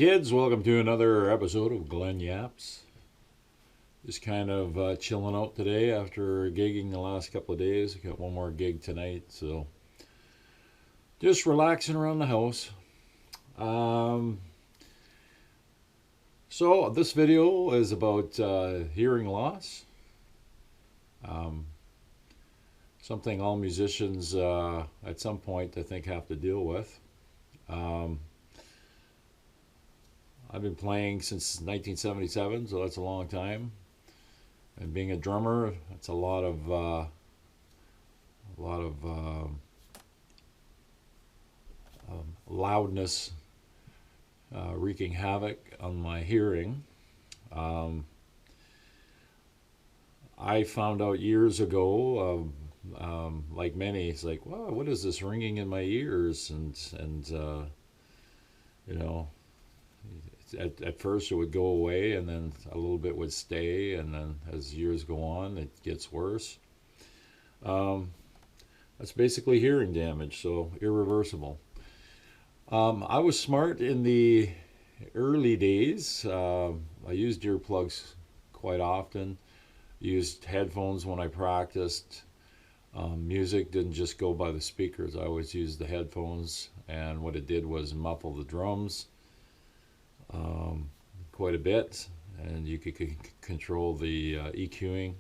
kids, welcome to another episode of Glen Yaps. Just kind of chilling out today after gigging the last couple of days. Got one more gig tonight, so just relaxing around the house. So this video is about hearing loss. Something all musicians at some point I think have to deal with. I've been playing since 1977, so that's a long time. And being a drummer, it's a lot of loudness, wreaking havoc on my hearing. I found out years ago, like many, it's like, wow, what is this ringing in my ears? And you know. At first it would go away, and then a little bit would stay, and then as years go on it gets worse. That's basically hearing damage, so irreversible. I was smart in the early days. I used earplugs quite often, used headphones when I practiced. Music didn't just go by the speakers. I always used the headphones, and what it did was muffle the drums quite a bit, and you could control the EQing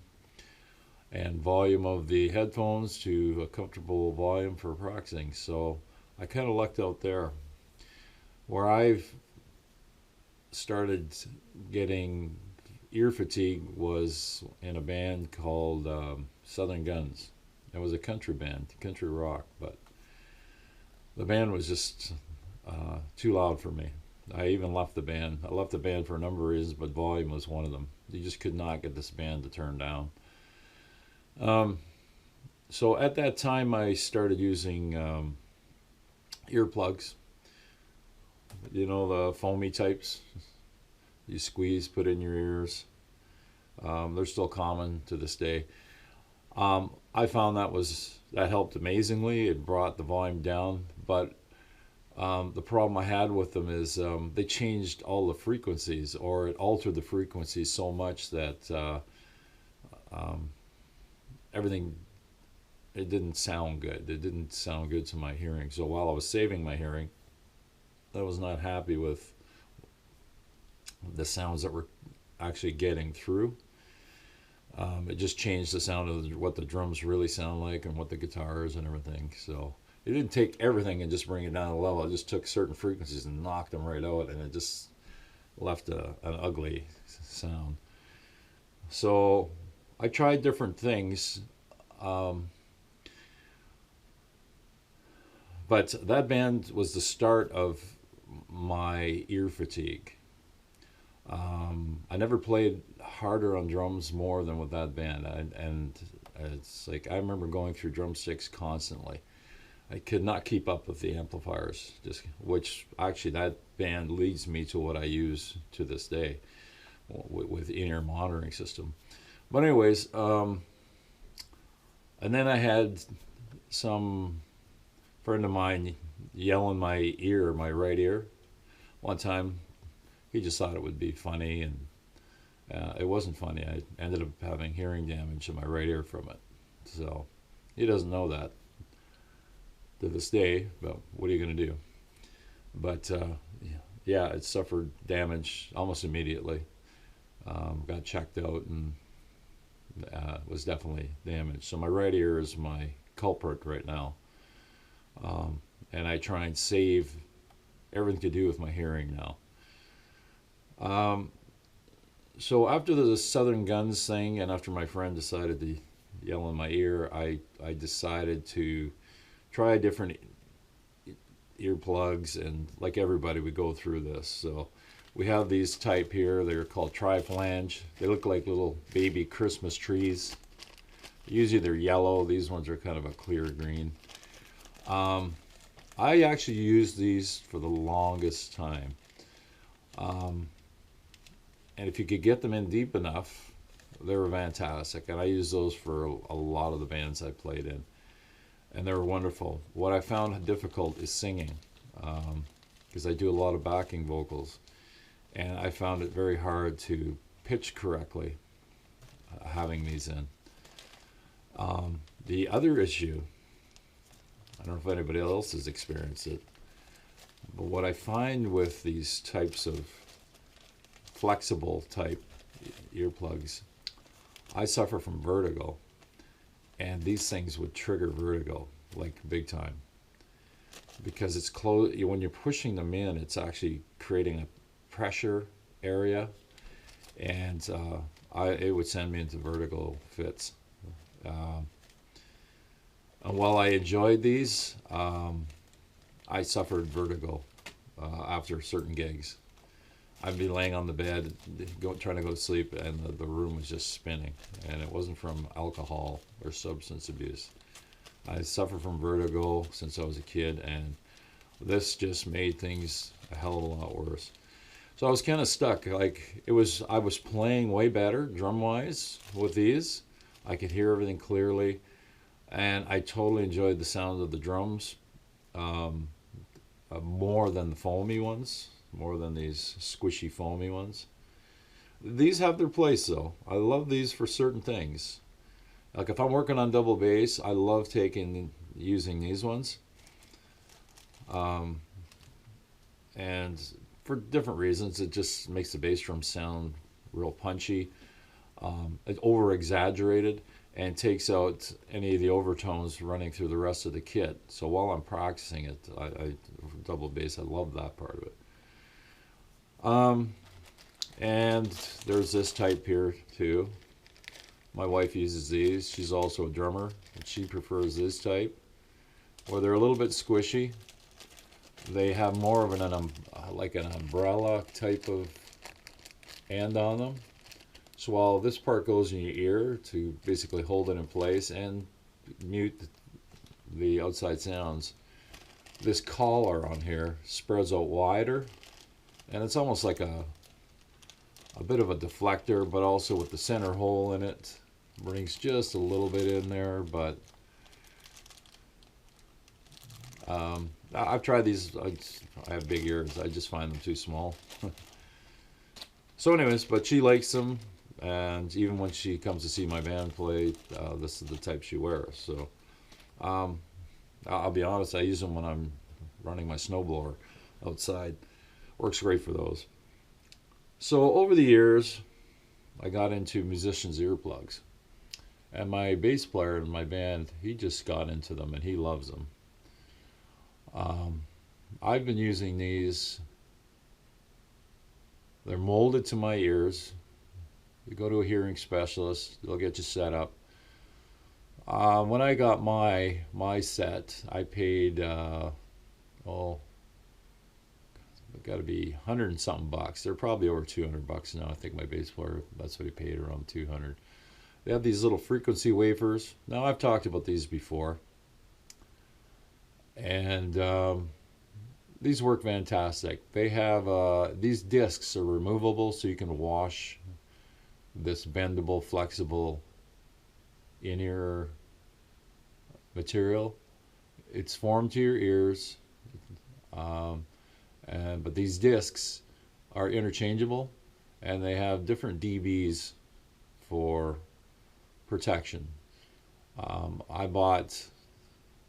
and volume of the headphones to a comfortable volume for practicing. So I kind of lucked out there. Where I've started getting ear fatigue was in a band called Southern Guns. It was a country band, country rock, but the band was just too loud for me. I even left the band. I left the band for a number of reasons, but volume was one of them. You just could not get this band to turn down. So at that time, I started using earplugs. You know, the foamy types you squeeze, put in your ears. They're still common to this day. I found that helped amazingly. It brought the volume down, but the problem I had with them is they changed all the frequencies, or it altered the frequencies so much that everything, it didn't sound good. It didn't sound good to my hearing. So while I was saving my hearing, I was not happy with the sounds that were actually getting through. It just changed the sound of what the drums really sound like and what the guitars and everything. So it didn't take everything and just bring it down a level. It just took certain frequencies and knocked them right out, and it just left an ugly sound. So I tried different things, but that band was the start of my ear fatigue. I never played harder on drums more than with that band, and it's like I remember going through drumsticks constantly. I could not keep up with the amplifiers, which actually that band leads me to what I use to this day with in-ear monitoring system. But anyways, and then I had some friend of mine yell in my ear, my right ear. One time, he just thought it would be funny, and it wasn't funny. I ended up having hearing damage in my right ear from it. So he doesn't know that to this day, but what are you going to do? But yeah, it suffered damage almost immediately. Got checked out, and was definitely damaged. So my right ear is my culprit right now, and I try and save everything to do with my hearing now. So after the Southern Guns thing, and after my friend decided to yell in my ear, I decided to try different earplugs, and like everybody, we go through this. So we have these type here. They're called tri-flange. They look like little baby Christmas trees. Usually they're yellow. These ones are kind of a clear green. I actually used these for the longest time. And if you could get them in deep enough, they were fantastic. And I used those for a lot of the bands I played in. And they were wonderful. What I found difficult is singing, because I do a lot of backing vocals. and I found it very hard to pitch correctly having these in. The other issue, I don't know if anybody else has experienced it, but what I find with these types of flexible type earplugs, I suffer from vertigo, and these things would trigger vertigo like big time because it's close. When you're pushing them in, it's actually creating a pressure area, and it would send me into vertigo fits. And while I enjoyed these, I suffered vertigo after certain gigs. I'd be laying on the bed, trying to go to sleep, and the room was just spinning. And it wasn't from alcohol or substance abuse. I suffered from vertigo since I was a kid, and this just made things a hell of a lot worse. So I was kind of stuck. Like I was playing way better drum-wise with these. I could hear everything clearly, and I totally enjoyed the sound of the drums more than the foamy ones. More than these squishy foamy ones. These have their place though. I love these for certain things. Like if I'm working on double bass, I love using these ones. And for different reasons, it just makes the bass drum sound real punchy. It's over exaggerated and takes out any of the overtones running through the rest of the kit. So while I'm practicing it, I double bass, I love that part of it. And there's this type here too. My wife uses these. She's also a drummer, and she prefers this type, where they're a little bit squishy. They have more of like an umbrella type of end on them. So while this part goes in your ear to basically hold it in place and mute the outside sounds, this collar on here spreads out wider. And it's almost like a bit of a deflector, but also with the center hole in it. Brings just a little bit in there, but I've tried these. I have big ears. I just find them too small. So anyways, but she likes them, and even when she comes to see my band play, this is the type she wears. So I'll be honest, I use them when I'm running my snowblower outside. Works great for those. So over the years, I got into musicians' earplugs. And my bass player in my band, he just got into them and he loves them. I've been using these. They're molded to my ears. You go to a hearing specialist, they'll get you set up. When I got my set, I paid, got to be 100 and something bucks. They're probably over 200 bucks now. I think my bass player, that's what he paid, around 200. They have these little frequency wafers. Now I've talked about these before, and these work fantastic. They have these discs are removable, so you can wash this bendable, flexible in-ear material. It's formed to your ears. But these discs are interchangeable, and they have different dBs for protection. I bought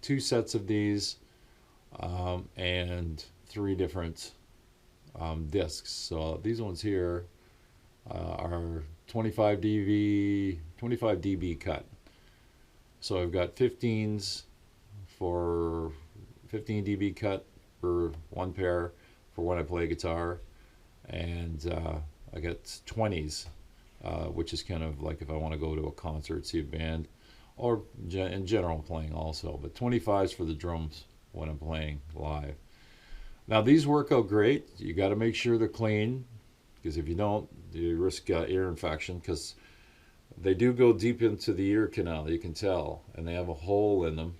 2 sets of these and 3 different discs. So these ones here are 25 dB cut. So I've got 15s for 15 dB cut for one pair for when I play guitar, and I got 20s, which is kind of like if I want to go to a concert, see a band, or in general playing also, but 25s for the drums when I'm playing live. Now these work out great. You got to make sure they're clean, because if you don't, you risk ear infection, because they do go deep into the ear canal, you can tell, and they have a hole in them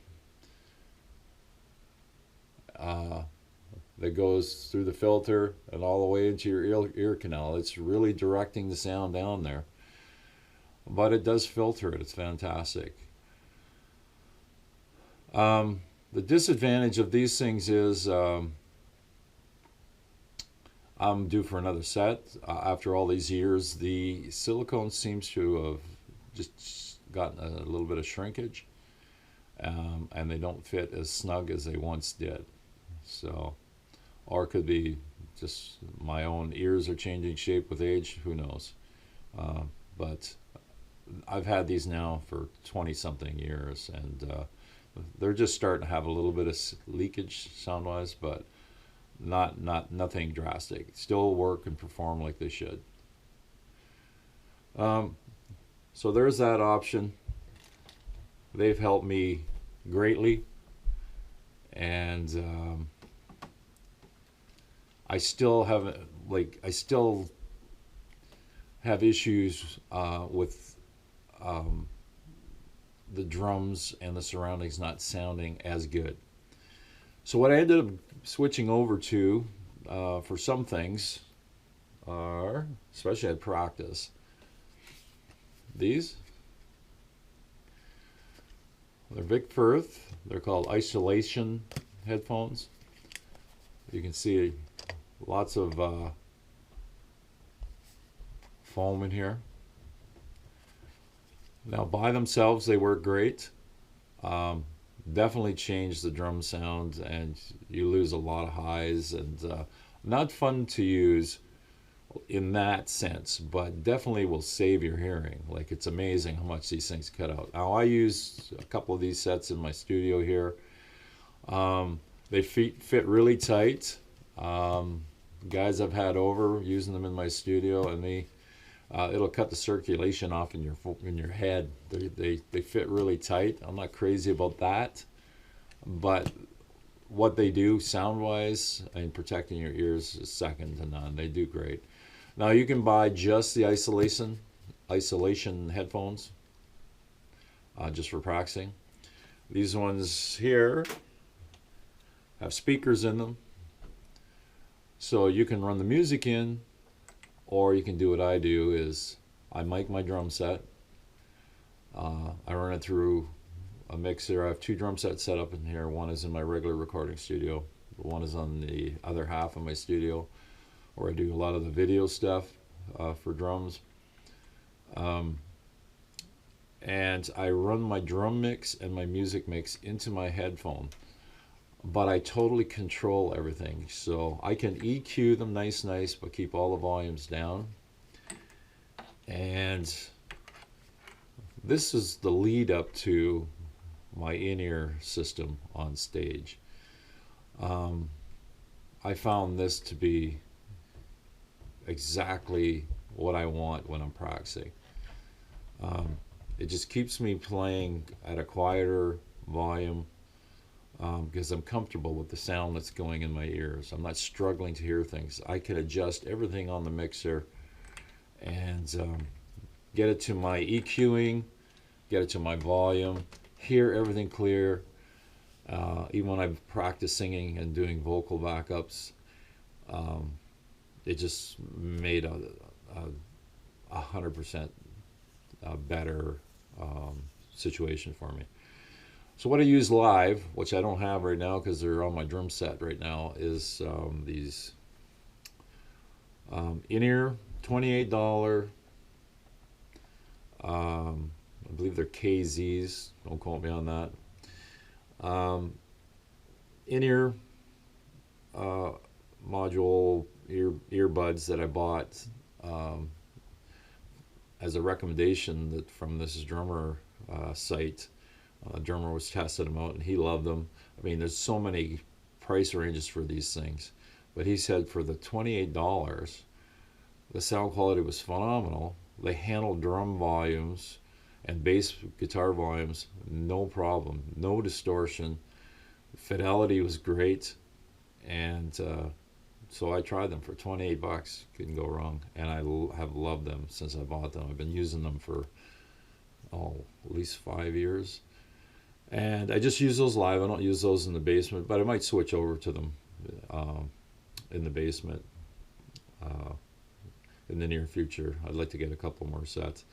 that goes through the filter and all the way into your ear canal. It's really directing the sound down there, but it does filter it. It's fantastic. The disadvantage of these things is I'm due for another set. After all these years, the silicone seems to have just gotten a little bit of shrinkage, and they don't fit as snug as they once did. So, or it could be just my own ears are changing shape with age. Who knows? But I've had these now for 20 something years, and they're just starting to have a little bit of leakage sound wise, but nothing drastic. Still work and perform like they should. So there's that option. They've helped me greatly, and I still have issues with the drums and the surroundings not sounding as good. So what I ended up switching over to for some things are, especially at practice, these. They're Vic Firth. They're called isolation headphones. You can see lots of foam in here. Now by themselves they work great. Definitely change the drum sound, and you lose a lot of highs, and not fun to use in that sense, but definitely will save your hearing. Like, it's amazing how much these things cut out. Now I use a couple of these sets in my studio here. They fit really tight. Guys I've had over using them in my studio, and it'll cut the circulation off in your head. They fit really tight. I'm not crazy about that, but what they do sound wise and protecting your ears is second to none. They do great. Now you can buy just the isolation headphones just for practicing. These ones here have speakers in them, so you can run the music in, or you can do what I do is I mic my drum set. I run it through a mixer. I have two drum sets set up in here. One is in my regular recording studio. One is on the other half of my studio, where I do a lot of the video stuff for drums. And I run my drum mix and my music mix into my headphone, but I totally control everything. So I can EQ them nice, but keep all the volumes down. And this is the lead up to my in-ear system on stage. I found this to be exactly what I want when I'm practicing. It just keeps me playing at a quieter volume, because I'm comfortable with the sound that's going in my ears. I'm not struggling to hear things. I can adjust everything on the mixer and get it to my EQing, get it to my volume, hear everything clear. Even when I've practiced singing and doing vocal backups, it just made a 100% better situation for me. So what I use live, which I don't have right now because they're on my drum set right now, is these in-ear $28. I believe they're KZs. Don't quote me on that. In-ear module earbuds that I bought as a recommendation from this drummer site. Drummer was testing them out and he loved them. I mean, there's so many price ranges for these things, but he said for the $28, the sound quality was phenomenal. They handled drum volumes and bass guitar volumes no problem, no distortion. Fidelity was great, and so I tried them for 28 bucks. Couldn't go wrong, and I have loved them since I bought them. I've been using them for at least 5 years, and I just use those live. I don't use those in the basement, but I might switch over to them in the basement in the near future. I'd like to get a couple more sets,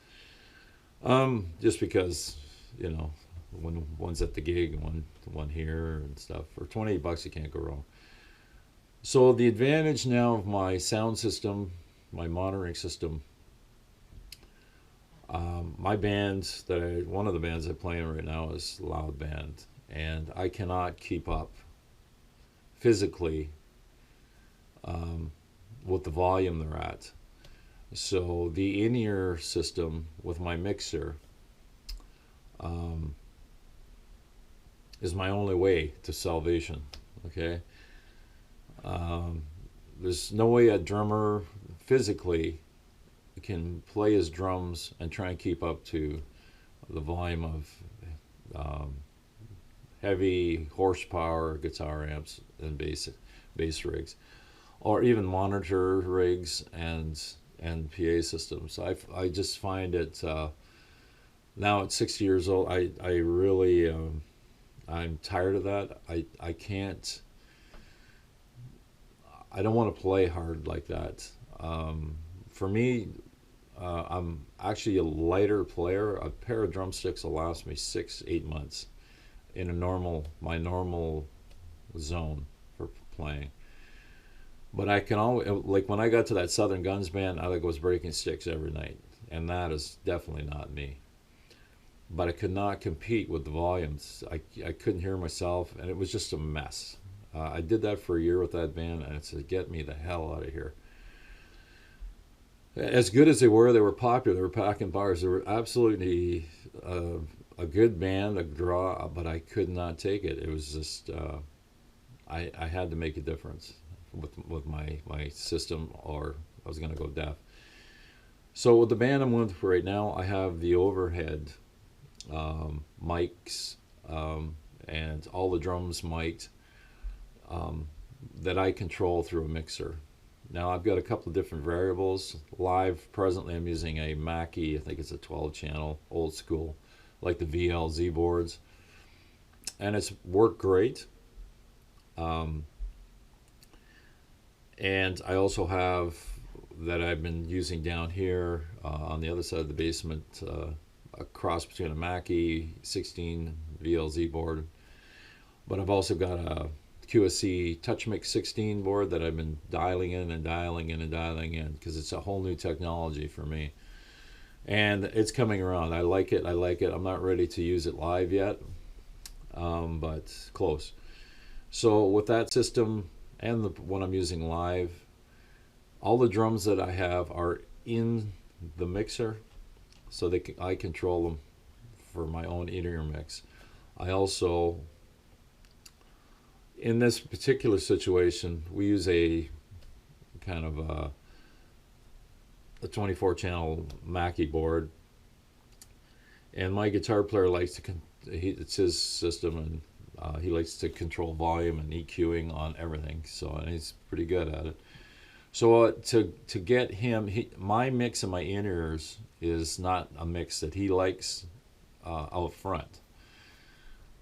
just because, you know, when one's at the gig and one here and stuff. For 28 bucks, you can't go wrong. So the advantage now of my sound system, my monitoring system, my band one of the bands I play in right now is loud band, and I cannot keep up physically with the volume they're at. So the in-ear system with my mixer um, is my only way to salvation. Okay, um, there's no way a drummer physically can play his drums and try and keep up to the volume of um, heavy horsepower guitar amps and bass rigs, or even monitor rigs and PA systems. I just find it now at 60 years old. I really I'm tired of that. I can't. I don't want to play hard like that. For me, I'm actually a lighter player. A pair of drumsticks will last me 6, 8 months in my normal zone for playing. But I can always, like when I got to that Southern Guns band, I was breaking sticks every night, and that is definitely not me. But I could not compete with the volumes. I couldn't hear myself, and it was just a mess. I did that for a year with that band, and it said, "Get me the hell out of here." As good as they were popular. They were packing bars. They were absolutely a good band, a draw, but I could not take it. It was just I had to make a difference with my system, or I was going to go deaf. So with the band I'm with right now, I have the overhead mics and all the drums mic'd that I control through a mixer. Now I've got a couple of different variables. Live, presently I'm using a Mackie, I think it's a 12 channel, old school, like the VLZ boards. And it's worked great. And I also have that I've been using down here on the other side of the basement, a cross between a Mackie 16 VLZ board. But I've also got a QSC TouchMix 16 board that I've been dialing in and dialing in and dialing in, because it's a whole new technology for me. And it's coming around. I like it. I like it. I'm not ready to use it live yet, but close. So with that system and the one I'm using live, all the drums that I have are in the mixer, so I control them for my own in-ear mix. I also, in this particular situation, we use a kind of a 24 channel Mackie board, and my guitar player likes to it's his system, and he likes to control volume and EQing on everything, so, and he's pretty good at it. So to get him, my mix in my in-ears is not a mix that he likes out front.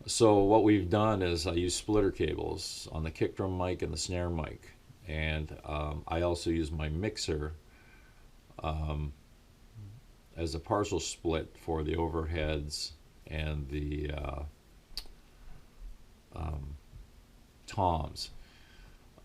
So what we've done is I use splitter cables on the kick drum mic and the snare mic, and I also use my mixer as a partial split for the overheads and the toms.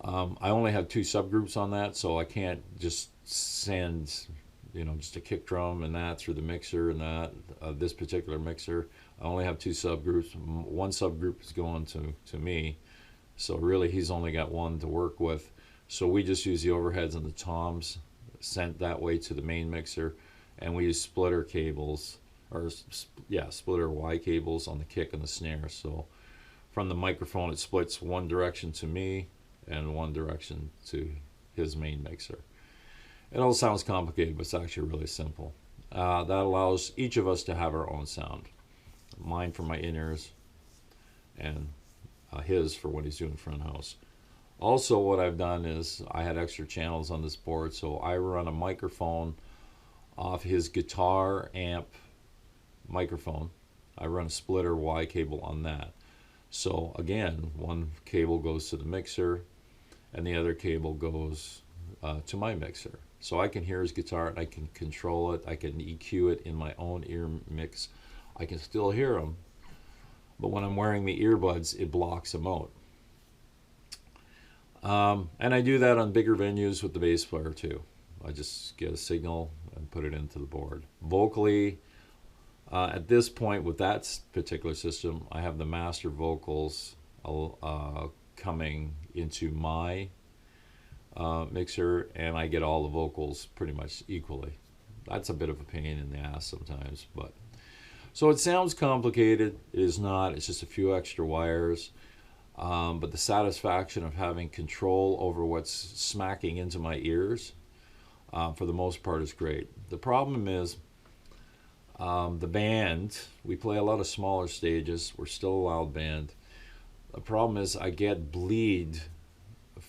I only have 2 subgroups on that, so I can't just send, just a kick drum and that through the mixer and that. This particular mixer, I only have 2 subgroups. One subgroup is going to me, so really he's only got one to work with. So we just use the overheads and the toms sent that way to the main mixer, and we use splitter cables, or splitter Y cables on the kick and the snare. So from the microphone it splits one direction to me and one direction to his main mixer. It all sounds complicated, but it's actually really simple. That allows each of us to have our own sound. Mine for my in-ears, and his for when he's doing front house. Also, what I've done is I had extra channels on this board, so I run a microphone off his guitar amp microphone. I run a splitter Y cable on that. So again, one cable goes to the mixer, and the other cable goes to my mixer. So I can hear his guitar, and I can control it. I can EQ it in my own ear mix. I can still hear him, but when I'm wearing the earbuds, it blocks him out. And I do that on bigger venues with the bass player too. I just get a signal and put it into the board. Vocally, at this point with that particular system, I have the master vocals coming into my mixer, and I get all the vocals pretty much equally. That's a bit of a pain in the ass sometimes, but so it sounds complicated. It is not. It's just a few extra wires. But the satisfaction of having control over what's smacking into my ears, for the most part, is great. The problem is the band. We play a lot of smaller stages. We're still a loud band. The problem is I get bleed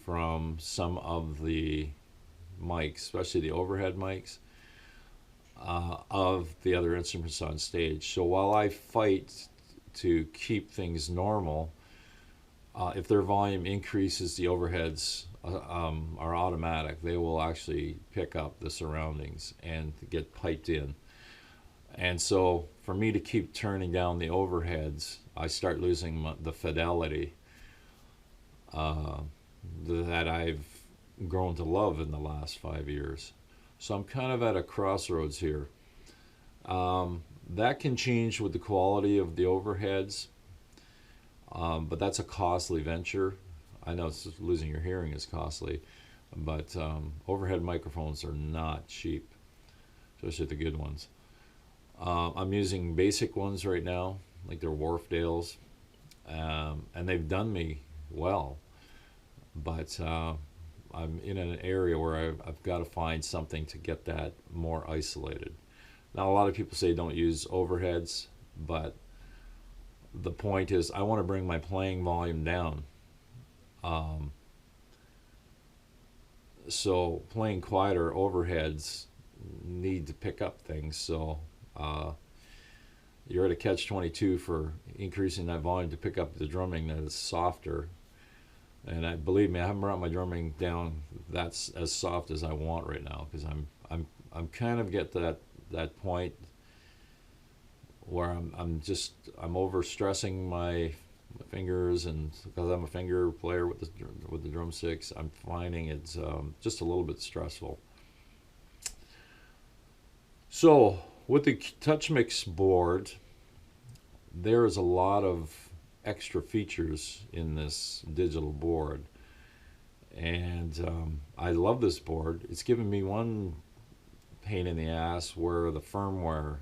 from some of the mics, especially the overhead mics, of the other instruments on stage. So while I fight to keep things normal, if their volume increases, the overheads are automatic. They will actually pick up the surroundings and get piped in. And so for me to keep turning down the overheads, I start losing the fidelity that I've grown to love in the last 5 years. So I'm kind of at a crossroads here. That can change with the quality of the overheads, but that's a costly venture. I know losing your hearing is costly, but overhead microphones are not cheap, especially the good ones. I'm using basic ones right now, like they're Wharfdales, and they've done me well, but I'm in an area where I've got to find something to get that more isolated. Now, a lot of people say don't use overheads, but the point is I want to bring my playing volume down. So playing quieter overheads need to pick up things. So you're at a catch-22 for increasing that volume to pick up the drumming that is softer. And believe me, I haven't brought my drumming down that's as soft as I want right now, because I'm kind of get to that point where I'm overstressing my fingers, and because I'm a finger player with the drumsticks, I'm finding it's just a little bit stressful. So with the Touch Mix board, there is a lot of extra features in this digital board, and I love this board. It's given me one pain in the ass where the firmware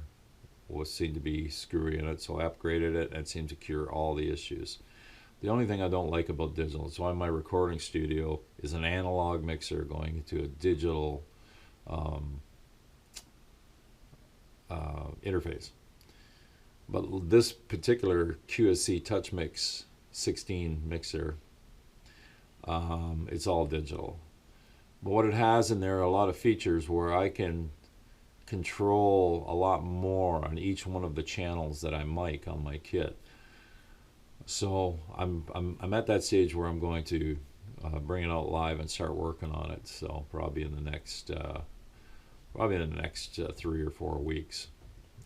seemed to be screwy in it, so I upgraded it, and it seemed to cure all the issues. The only thing I don't like about digital is why my recording studio is an analog mixer going into a digital interface. But this particular QSC Touch Mix 16 mixer, it's all digital. But what it has in there are a lot of features where I can control a lot more on each one of the channels that I mic on my kit. So I'm at that stage where I'm going to bring it out live and start working on it. So probably in the next 3 or 4 weeks,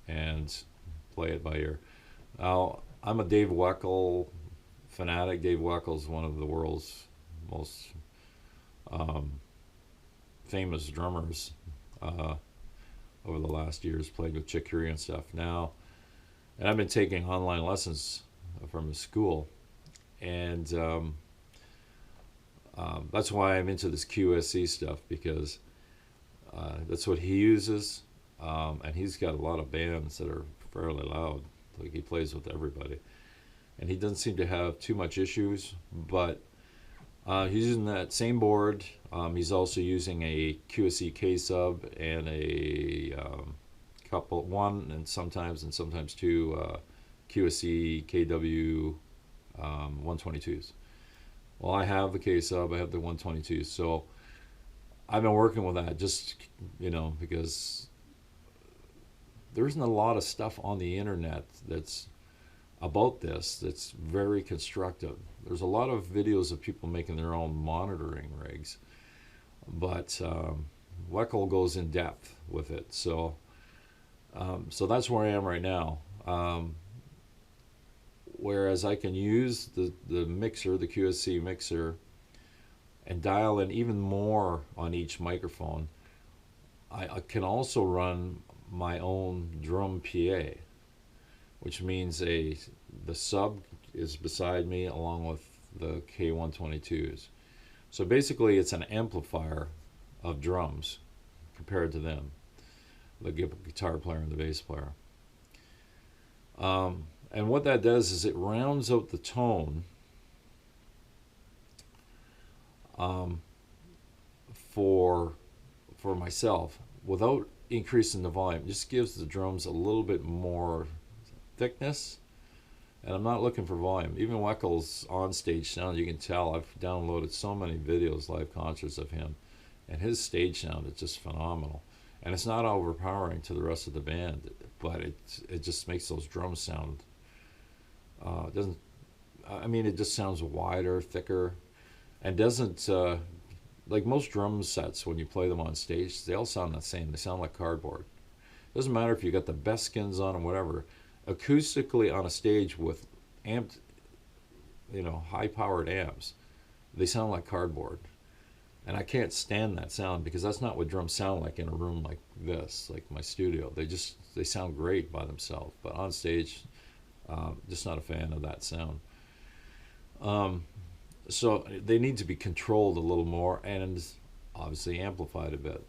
and play it by ear. Now, I'm a Dave Weckl fanatic. Dave Weckl is one of the world's most famous drummers over the last years, played with Chick Corea and stuff now. And I've been taking online lessons from his school. And that's why I'm into this QSC stuff, because that's what he uses. And he's got a lot of bands that are fairly loud. Like, he plays with everybody, and he doesn't seem to have too much issues. But he's using that same board. He's also using a QSC K sub and a one and sometimes two QSC KW 122s. Well, I have the K sub, I have the 122s, so I've been working with that, just because there isn't a lot of stuff on the internet that's about this that's very constructive. There's a lot of videos of people making their own monitoring rigs, but Weckl goes in depth with it. So that's where I am right now. Whereas I can use the mixer, the QSC mixer, and dial in even more on each microphone, I can also run my own drum PA, which means the sub is beside me along with the K122s. So basically, it's an amplifier of drums compared to them, the guitar player and the bass player. And what that does is it rounds out the tone for myself without increasing the volume. It just gives the drums a little bit more thickness, and I'm not looking for volume. Even Weckel's on-stage sound, you can tell. I've downloaded so many videos, live concerts of him, and his stage sound is just phenomenal. And it's not overpowering to the rest of the band, but it just makes those drums sound. Doesn't I mean, it just sounds wider, thicker, and doesn't like most drum sets when you play them on stage. They all sound the same. They sound like cardboard. Doesn't matter if you got the best skins on them, whatever. Acoustically on a stage with amped, high-powered amps, they sound like cardboard. And I can't stand that sound because that's not what drums sound like in a room like this, like my studio. They sound great by themselves, but on stage, just not a fan of that sound. So they need to be controlled a little more and obviously amplified a bit.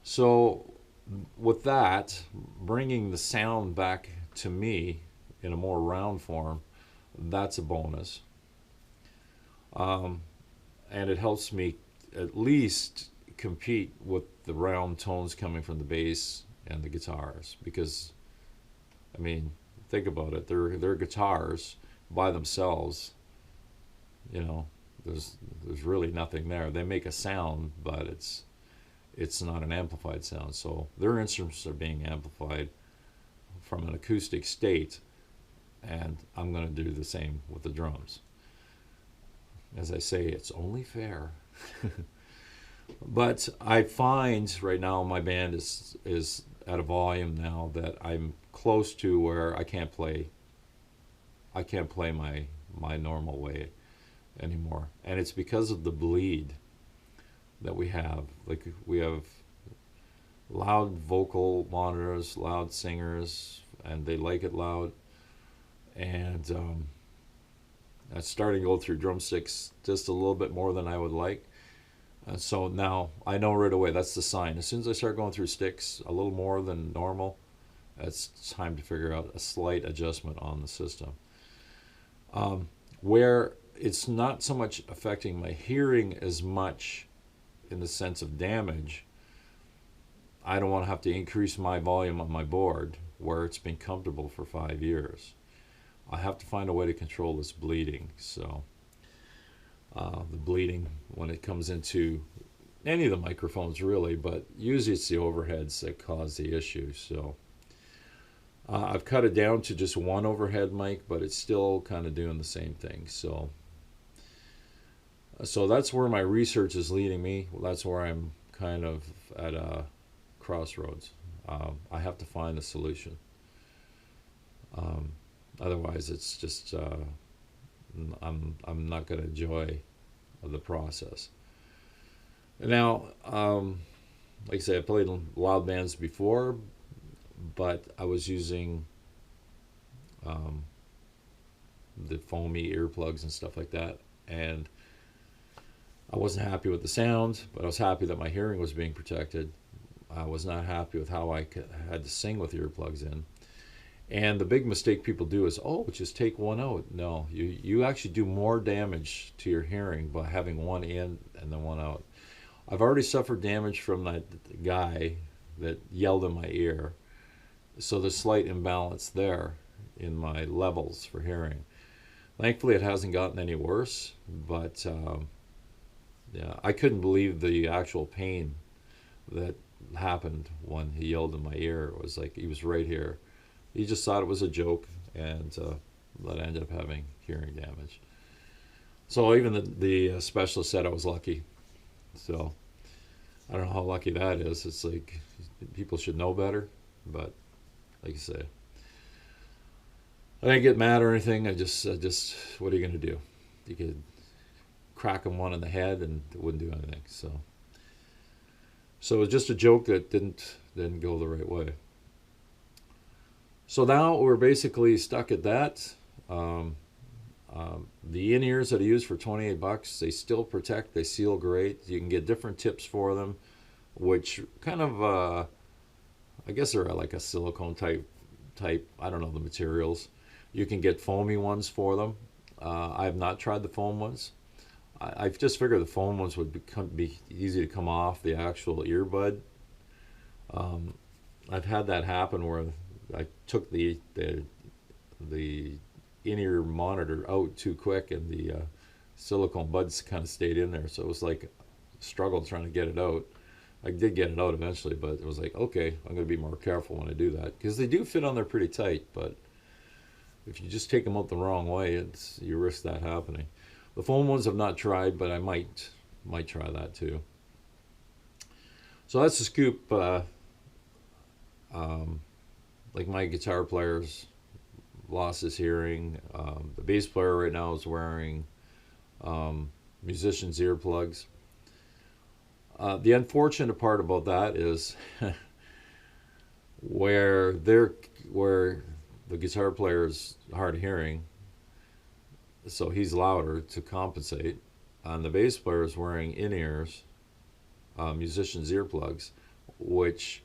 So with that, bringing the sound back to me in a more round form, that's a bonus. And it helps me at least compete with the round tones coming from the bass and the guitars, because I mean, think about it, they're guitars by themselves. There's really nothing there. They make a sound, but it's not an amplified sound. So their instruments are being amplified from an acoustic state, and I'm going to do the same with the drums. As I say, it's only fair. But I find right now my band is at a volume now that I'm close to where I can't play my normal way anymore. And it's because of the bleed that we have. Like, we have loud vocal monitors, loud singers, and they like it loud. And I'm starting to go through drumsticks just a little bit more than I would like. So now I know right away that's the sign. As soon as I start going through sticks a little more than normal, it's time to figure out a slight adjustment on the system. Where it's not so much affecting my hearing as much in the sense of damage, I don't want to have to increase my volume on my board where it's been comfortable for 5 years. I have to find a way to control this bleeding. So the bleeding when it comes into any of the microphones really, but usually it's the overheads that cause the issue. So I've cut it down to just one overhead mic, but it's still kind of doing the same thing. So that's where my research is leading me. That's where I'm kind of at a crossroads. I have to find a solution. Otherwise, it's just I'm not going to enjoy the process. Now, like I say, I played in loud bands before, but I was using the foamy earplugs and stuff like that, and I wasn't happy with the sound, but I was happy that my hearing was being protected. I was not happy with how I had to sing with earplugs in. And the big mistake people do is, just take one out. No, you actually do more damage to your hearing by having one in and then one out. I've already suffered damage from that guy that yelled in my ear. So there's slight imbalance there in my levels for hearing. Thankfully, it hasn't gotten any worse, but yeah, I couldn't believe the actual pain that happened when he yelled in my ear. It was like he was right here. He just thought it was a joke, and that ended up having hearing damage. So even the specialist said I was lucky. So I don't know how lucky that is. It's like people should know better, but like I say, I didn't get mad or anything. I just what are you going to do? You could crack him one in the head and it wouldn't do anything. So it was just a joke that didn't go the right way. So now we're basically stuck at that. The in-ears that I use for $28, they still protect, they seal great. You can get different tips for them, which kind of, I guess they're like a silicone type, I don't know the materials. You can get foamy ones for them. I have not tried the foam ones. I've just figured the foam ones would be easy to come off the actual earbud. I've had that happen where I took the in-ear monitor out too quick and the silicone buds kind of stayed in there, so it was like a struggle trying to get it out. I did get it out eventually, but it was like, okay, I'm going to be more careful when I do that, because they do fit on there pretty tight, but if you just take them out the wrong way, you risk that happening. The foam ones I've not tried, but I might try that too. So that's the scoop. Like my guitar player's lost his hearing. The bass player right now is wearing musician's earplugs. The unfortunate part about that is where the guitar player is hard of hearing, so he's louder to compensate, and the bass player is wearing in-ears, musician's earplugs, which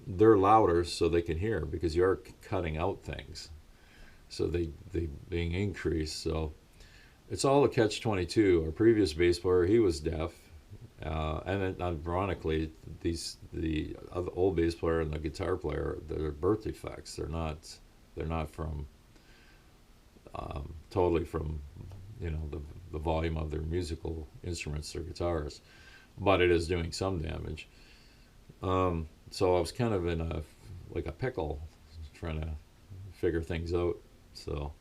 they're louder so they can hear, because you are cutting out things, so they being increased. So it's all a catch-22. Our previous bass player, he was deaf, and then, ironically, the old bass player and the guitar player, they're birth defects. They're not from totally from the volume of their musical instruments, their guitars, but it is doing some damage. So I was kind of in a pickle, trying to figure things out. So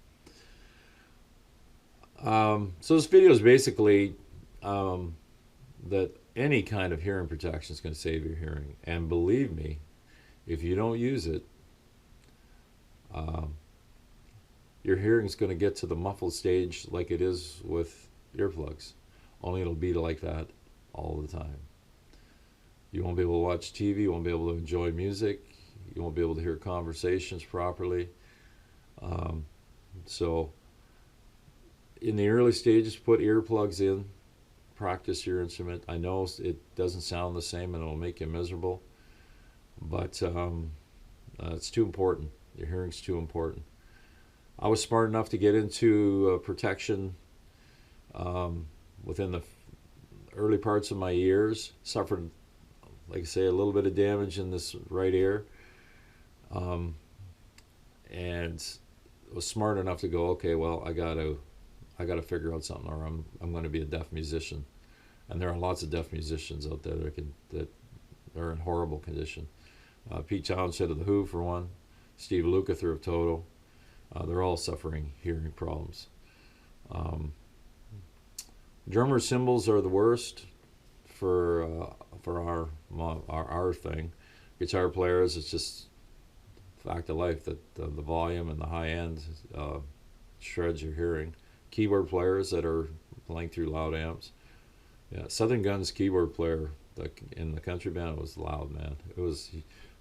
this video is basically that any kind of hearing protection is going to save your hearing, and believe me, if you don't use it, your hearing is going to get to the muffled stage like it is with earplugs, only it'll be like that all the time. You won't be able to watch TV, you won't be able to enjoy music, you won't be able to hear conversations properly. So in the early stages, put earplugs in, practice your instrument. I know it doesn't sound the same and it'll make you miserable, but it's too important. Your hearing's too important. I was smart enough to get into protection within the early parts of my years. Suffered, like I say, a little bit of damage in this right ear, and was smart enough to go, okay, well, I gotta figure out something, or I'm going to be a deaf musician. And there are lots of deaf musicians out there that are in horrible condition. Pete Townshend of the Who, for one, Steve Lukather of Toto. They're all suffering hearing problems. Drummer cymbals are the worst for our thing. Guitar players, it's just fact of life that the volume and the high end shreds your hearing. Keyboard players that are playing through loud amps. Yeah, Southern Guns keyboard player in the country band was loud, man.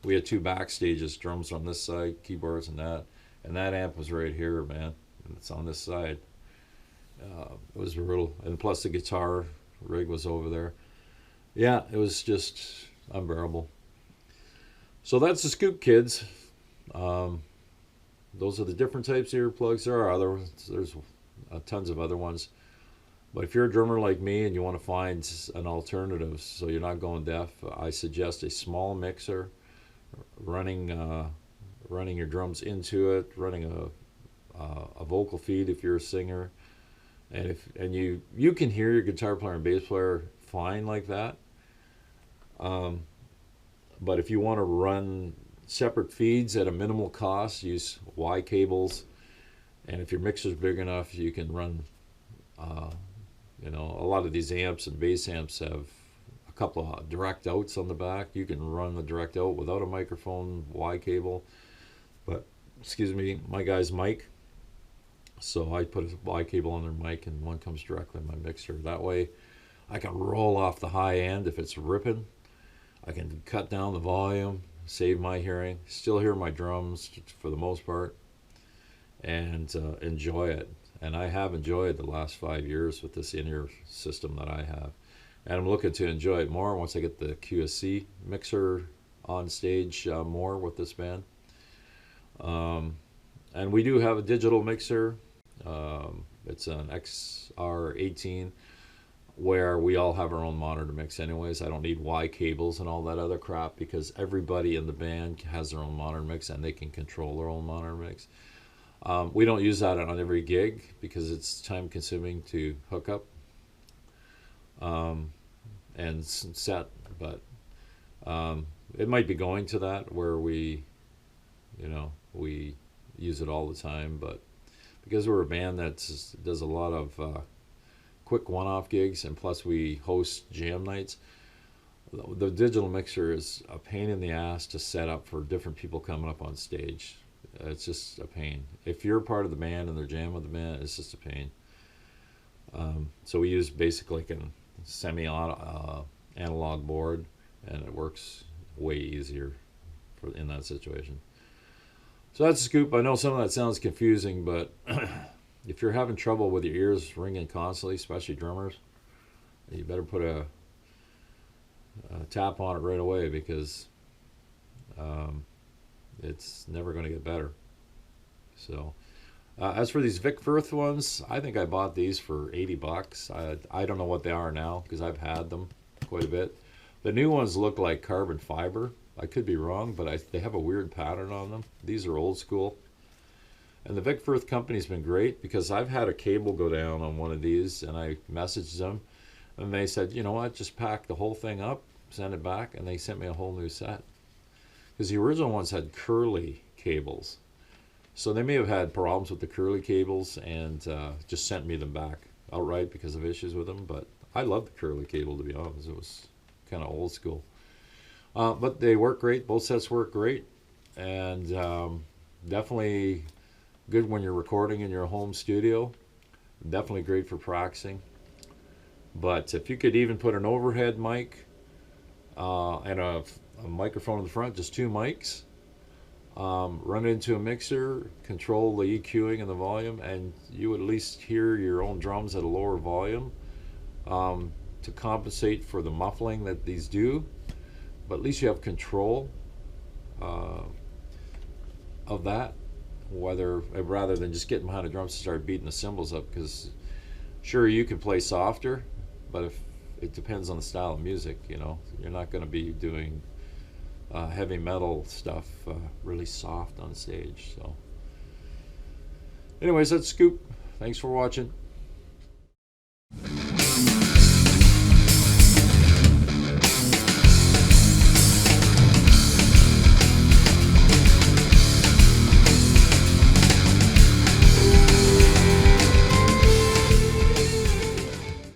We had two backstages, drums on this side, keyboards on that. And that amp was right here, man. And it's on this side. It was brutal. And plus the guitar rig was over there. Yeah, it was just unbearable. So that's the scoop, kids. Those are the different types of earplugs. There are other ones. There's tons of other ones. But if you're a drummer like me and you want to find an alternative so you're not going deaf, I suggest a small mixer, running your drums into it, running a vocal feed if you're a singer, and you can hear your guitar player and bass player fine like that. But if you want to run separate feeds at a minimal cost, use Y cables, and if your mixer's big enough, you can run. A lot of these amps and bass amps have a couple of direct outs on the back. You can run the direct out without a microphone Y cable. But, excuse me, my guy's mic So I put a Y cable on their mic, and one comes directly in my mixer. That way I can roll off the high end if it's ripping. I can cut down the volume, save my hearing, still hear my drums for the most part, and enjoy it. And I have enjoyed the last 5 years with this in-ear system that I have. And I'm looking to enjoy it more once I get the QSC mixer on stage more with this band. And we do have a digital mixer. It's an XR18 where we all have our own monitor mix anyways. I don't need Y cables and all that other crap because everybody in the band has their own monitor mix and they can control their own monitor mix. We don't use that on every gig because it's time consuming to hook up and set, but it might be going to that where we use it all the time, but because we're a band that does a lot of quick one-off gigs, and plus we host jam nights, the digital mixer is a pain in the ass to set up for different people coming up on stage. It's just a pain. If you're part of the band and they're jamming with the band, it's just a pain. So we use basically like a semi-analog board, and it works way easier in that situation. So that's a scoop. I know some of that sounds confusing, but if you're having trouble with your ears ringing constantly, especially drummers, you better put a tap on it right away because it's never going to get better. So as for these Vic Firth ones, I think I bought these for $80. I don't know what they are now because I've had them quite a bit. The new ones look like carbon fiber. I could be wrong, but they have a weird pattern on them. These are old school. And the Vic Firth company's been great because I've had a cable go down on one of these, and I messaged them, and they said, you know what, just pack the whole thing up, send it back, and they sent me a whole new set. Because the original ones had curly cables. So they may have had problems with the curly cables and just sent me them back outright because of issues with them. But I love the curly cable, to be honest. It was kind of old school. But they work great. Both sets work great. And definitely good when you're recording in your home studio. Definitely great for practicing. But if you could even put an overhead mic and a microphone in the front, just two mics, run it into a mixer, control the EQing and the volume, and you would at least hear your own drums at a lower volume to compensate for the muffling that these do. But at least you have control of that, rather than just getting behind the drums to start beating the cymbals up. Because sure, you can play softer, but if it depends on the style of music, you're not going to be doing heavy metal stuff really soft on stage. So anyways, that's Scoop. Thanks for watching.